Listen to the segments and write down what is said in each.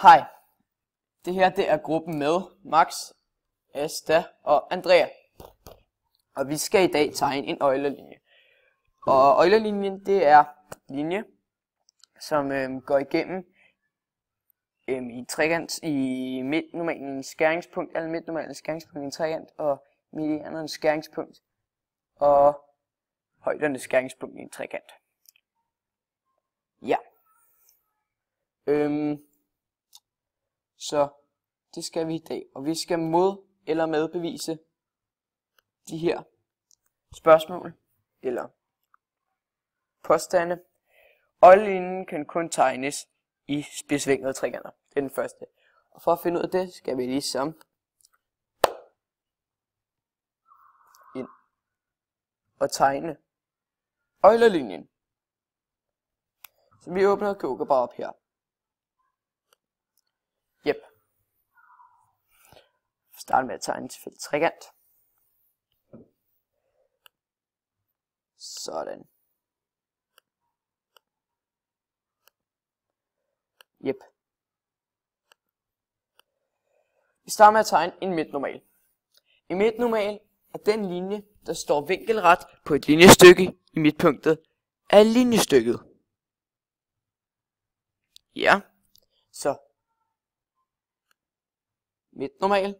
Hej, det her er gruppen med Max, Asta og Andrea. Og vi skal i dag tegne en Euler-linje. Og Euler-linjen, det er linje, som går igennem i en trekant i midtnormalens skæringspunkt, eller midtnormalens skæringspunkt i en trekant, og medianernes skæringspunkt, og højdernes skæringspunkt i en trekant. Ja. Så det skal vi i dag, og vi skal mod eller medbevise de her spørgsmål eller påstande. Euler-linjen kan kun tegnes i spidsvinklede trekanter. Det er den første. Og for at finde ud af det, skal vi ligesom ind og tegne Euler-linjen. Så vi åbner GeoGebra bare op her. Yep. Start med at tegne en tilfældig trekant. Sådan. Yep. Vi starter med at tegne en midtnormal. En midtnormal er den linje, der står vinkelret på et linjestykke i midtpunktet af linjestykket. Ja, så midtnormal.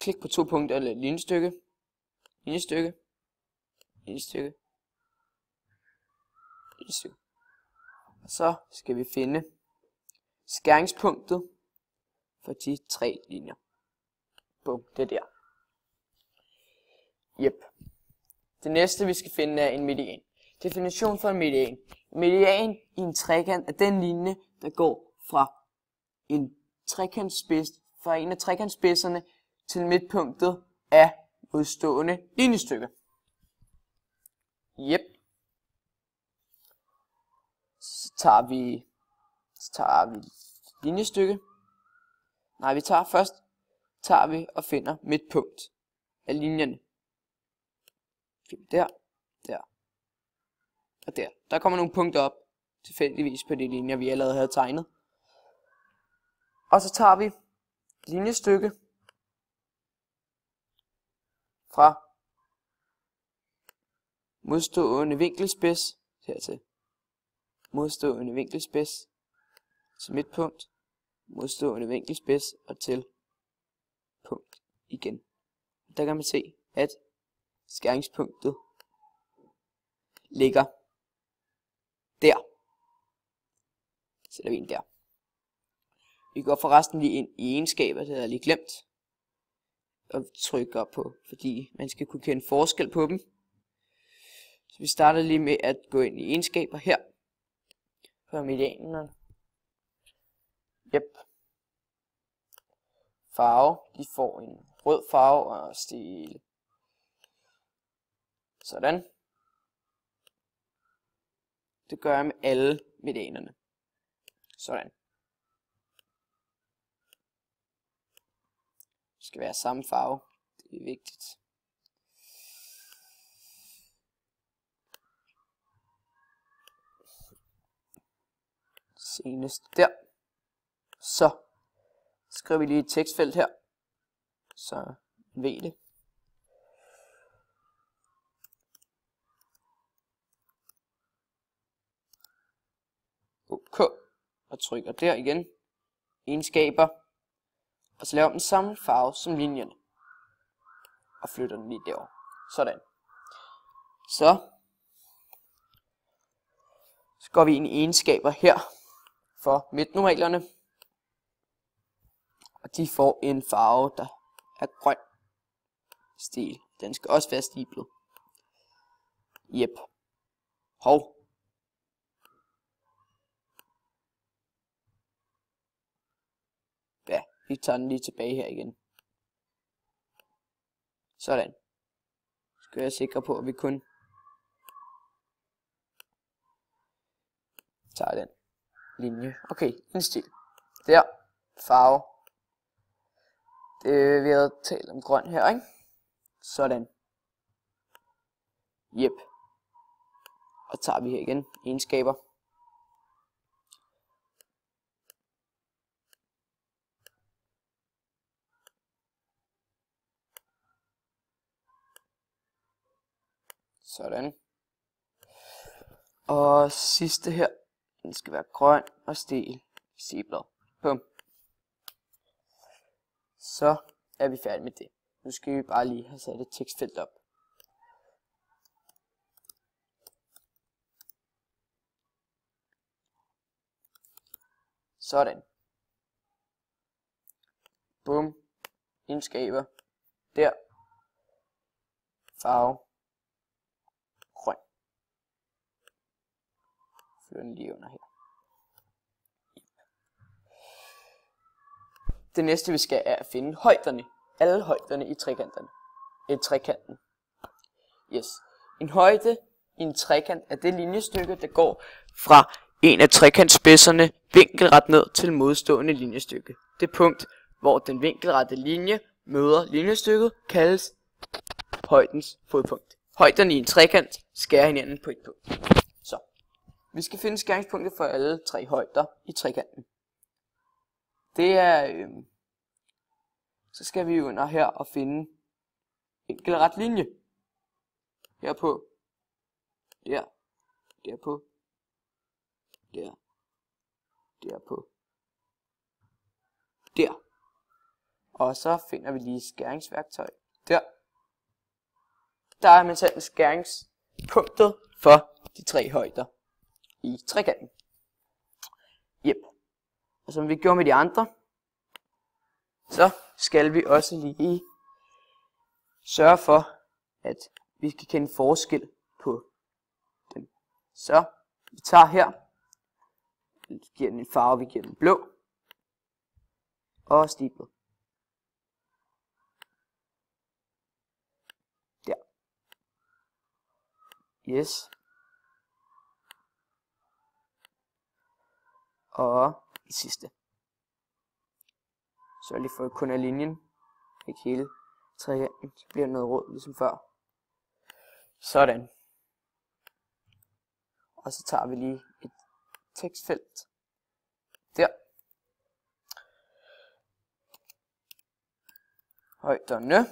Klik på 2 punkter eller linjestykke. Linjestykke. Linjestykke. Linjestykke. Og så skal vi finde skæringspunktet for de 3 linjer. Bum, det der. Yep. Det næste vi skal finde er en median. Definition for en median. Median i en trekant er den linje, der går fra en trekantspids, fra en af trekantspidserne til midtpunktet af modstående linjestykke. Yep. Så tager vi linjestykke. Nej, vi tager vi og finder midtpunkt af linjerne. Der, der og der. Der kommer nogle punkter op, tilfældigvis på de linjer, vi allerede havde tegnet. Og så tager vi linjestykke fra modstående vinkelspids hertil. Modstående vinkelspids til midtpunkt. Modstående vinkelspids og til punkt igen. Der kan man se, at skæringspunktet ligger der. Sætter vi ind der. Vi går forresten lige ind i egenskaber, det havde jeg lige glemt. Og trykker på, fordi man skal kunne kende forskel på dem. Så vi starter lige med at gå ind i egenskaber her. For medianerne. Yep. Farve, de får en rød farve og stil. Sådan. Det gør jeg med alle medianerne. Sådan. Det skal være samme farve. Det er vigtigt. Senest der. Så skriver vi lige et tekstfelt her, så ved det. OK, og trykker der igen. Egenskaber. Og så laver den samme farve som linjerne. Og flytter den lige derover. Sådan. Så går vi ind i egenskaber her for midtnormalerne. Og de får en farve, der er grøn stil. Den skal også være stiblet. Yep. Hov. Ja, vi tager den lige tilbage her igen. Sådan. Så skal jeg sikre på, at vi kun tager den linje. Okay, en stil. Der. Farve. Vi havde talt om grøn her, ikke? Sådan. Yep. Og tager vi her igen egenskaber. Sådan. Og sidste her, den skal være grøn og stel C-blad. Bum. Så er vi færdige med det. Nu skal vi bare lige have sat et tekstfelt op. Sådan. Bum. Indskaber. Der. Farve. Grøn. Flytter den lige under her. Det næste vi skal er at finde højderne. Alle højderne i trekanten. Yes. En højde i en trekant er det linjestykke, der går fra en af trekantspidserne vinkelret ned til modstående linjestykke. Det punkt, hvor den vinkelrette linje møder linjestykket, kaldes højdens fodpunkt. Højderne i en trekant skærer hinanden på et punkt. Så, vi skal finde skæringspunktet for alle tre højder i trekanten. Det er, så skal vi under her og finde vinkelret linje. Herpå, der, derpå, der, derpå, der. Og så finder vi lige skæringsværktøj. Der. Der er man sat skæringspunktet for de tre højder i trekanten. Yep. Og som vi gjorde med de andre, så skal vi også lige sørge for, at vi skal kende forskel på dem. Så vi tager her, vi giver den en farve, vi giver den blå, og stiplet. Der. Yes. Og det sidste. Så lige for kun af linjen, ikke hele trekanten, så bliver det noget rød ligesom før. Sådan. Og så tager vi lige et tekstfelt. Der. Højderne.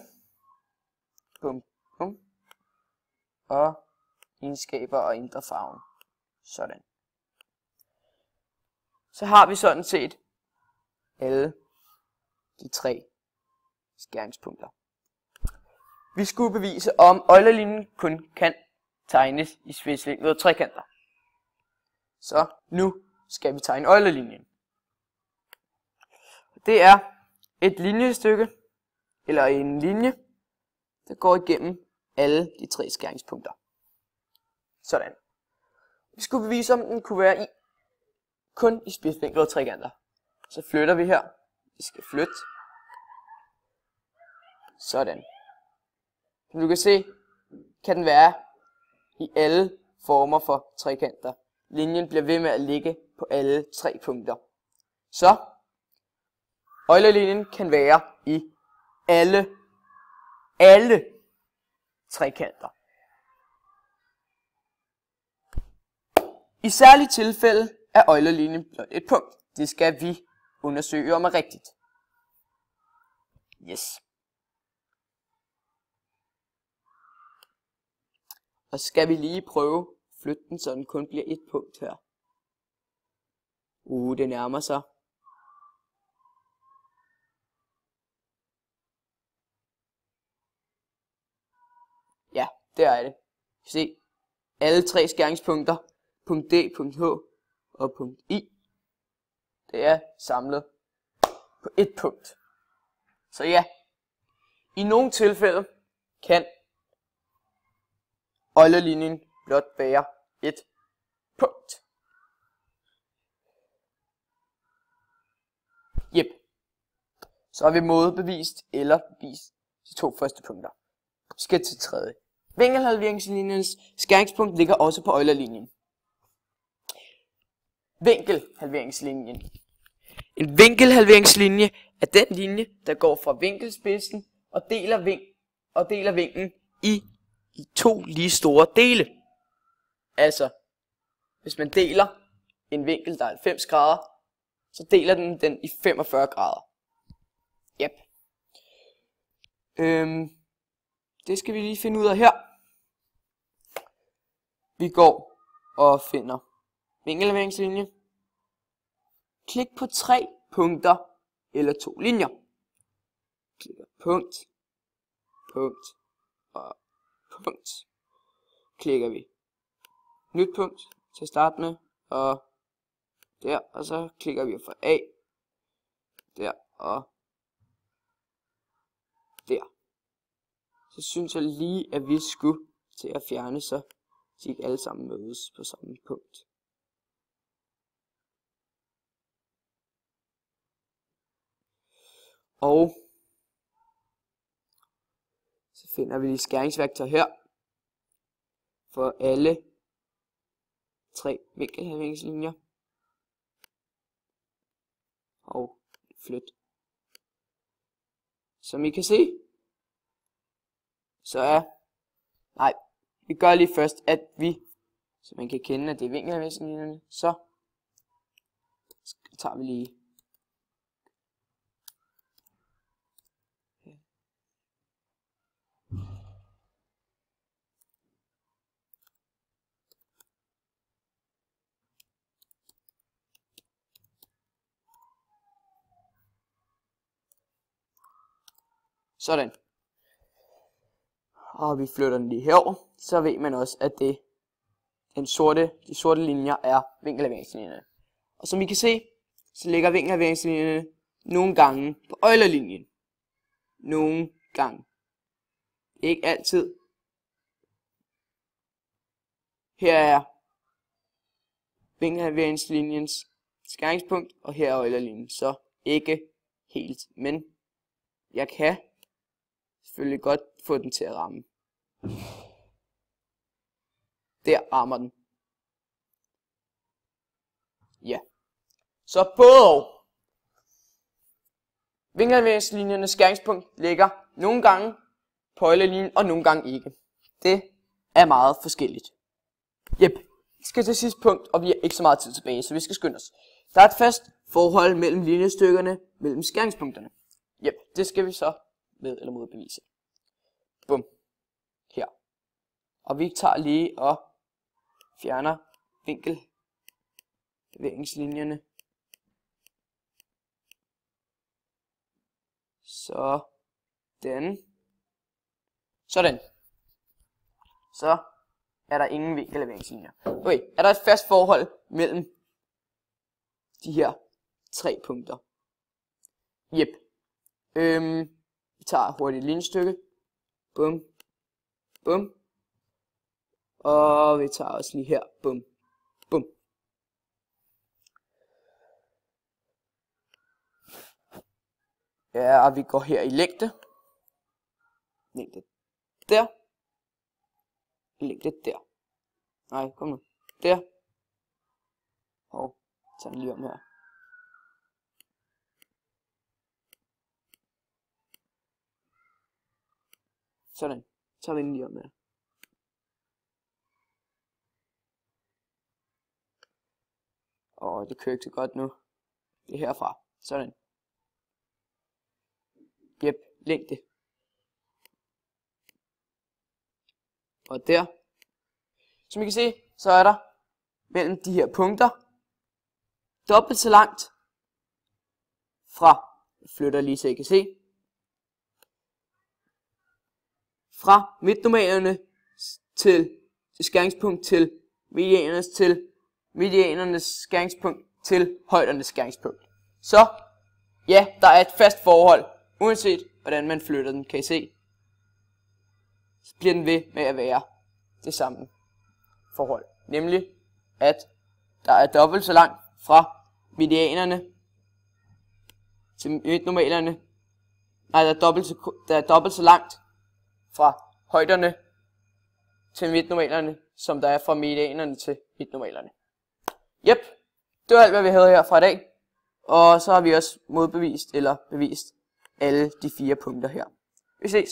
Bum, bum. Og egenskaber og indre farven. Sådan. Så har vi sådan set alle de tre skæringspunkter. Vi skulle bevise, om Euler-linjen kun kan tegnes i spidsvinklede trekanter. Så nu skal vi tegne Euler-linjen. Det er et linjestykke, eller en linje, der går igennem alle de tre skæringspunkter. Sådan. Vi skulle bevise, om den kunne være kun i spidsvinklede trekanter. Så flytter vi her. Vi skal flytte. Sådan. Som du kan se, kan den være i alle former for trekanter. Linjen bliver ved med at ligge på alle tre punkter. Så Euler-linjen kan være i alle trekanter. I særlige tilfælde er Euler-linjen blot et punkt. Det skal vi undersøge om er rigtigt. Yes. Og så skal vi lige prøve at flytte den, så den kun bliver et punkt her. Det nærmer sig. Ja, der er det. Se, alle tre skæringspunkter, punkt D, punkt H og punkt I, det er samlet på et punkt. Så ja, i nogle tilfælde kan Euler-linjen blot bære et punkt. Jep. Så har vi modbevist eller bevist de to første punkter. Vi skal til tredje. Vinkelhalveringslinjens skæringspunkt ligger også på Euler-linjen. Vinkelhalveringslinjen. En vinkelhalveringslinje er den linje, der går fra vinkelspidsen og deler vinklen i to lige store dele. Altså, hvis man deler en vinkel, der er 90 grader, så deler den i 45 grader. Yep. Det skal vi lige finde ud af her. Vi går og finder vinkelværingslinje. Klik på 3 punkter eller 2 linjer. Klikker punkt, punkt og punkt. Klikker vi nyt punkt til at starte med, og der, og så klikker vi fra A, der og der. Så synes jeg lige, at vi skulle til at fjerne, så de ikke alle sammen mødes på samme punkt. Og så finder vi skæringsværktøj her for alle 3 vinkelhalveringslinjer. Og flyt. Som I kan se, så vi gør lige først, at vi, så man kan kende, at det er vinkelhalveringslinjerne, så tager vi lige sådan. Og vi flytter den lige herover, så ved man også, at de sorte linjer er vinkelhalveringslinjerne. Og som I kan se, så ligger vinkelhalveringslinjerne nogle gange på Euler-linjen. Nogle gange. Ikke altid. Her er vinkelhalveringslinjens skæringspunkt, og her er Euler-linjen. Så ikke helt, men jeg kan selvfølgelig godt få den til at ramme. Der rammer den. Ja. Så både og. Vinkelhalveringslinjernes skæringspunkt ligger nogle gange på Euler-linjen, og nogle gange ikke. Det er meget forskelligt. Jep. Vi skal til sidste punkt, og vi har ikke så meget tid tilbage, så vi skal skynde os. Der er et fast forhold mellem linjestykkerne, mellem skæringspunkterne. Jep, det skal vi så ved eller modbevise. Bum. Her. Og vi tager lige og fjerner vinkelhalveringslinjerne. Sådan. Så er der ingen vinkelhalveringslinjer. Okay, er der et fast forhold mellem de her 3 punkter? Jep. Vi tager hurtigt et linjestykke. Bum. Bum. Og vi tager også lige her. Bum. Bum. Ja, og vi går her i længde. Længde der. Længde der. Nej, kom nu. Der. Og tager den lige om her. Sådan. Så tager vi den lige om her. Og det kører ikke så godt nu. Det er herfra. Sådan. Jep, længde. Og der. Som I kan se, så er der mellem de her punkter dobbelt så langt fra, jeg flytter lige så I kan se, fra midtnormalerne til skæringspunkt til medianernes skæringspunkt til højdernes skæringspunkt. Så ja, der er et fast forhold, uanset hvordan man flytter den, kan I se. Så bliver den ved med at være det samme forhold. Nemlig, at der er dobbelt så langt fra medianerne til midtnormalerne. Nej, der er dobbelt så langt fra højderne til midtnormalerne, som der er fra medianerne til midtnormalerne. Jep, det var alt, hvad vi havde her fra i dag. Og så har vi også modbevist eller bevist alle de 4 punkter her. Vi ses.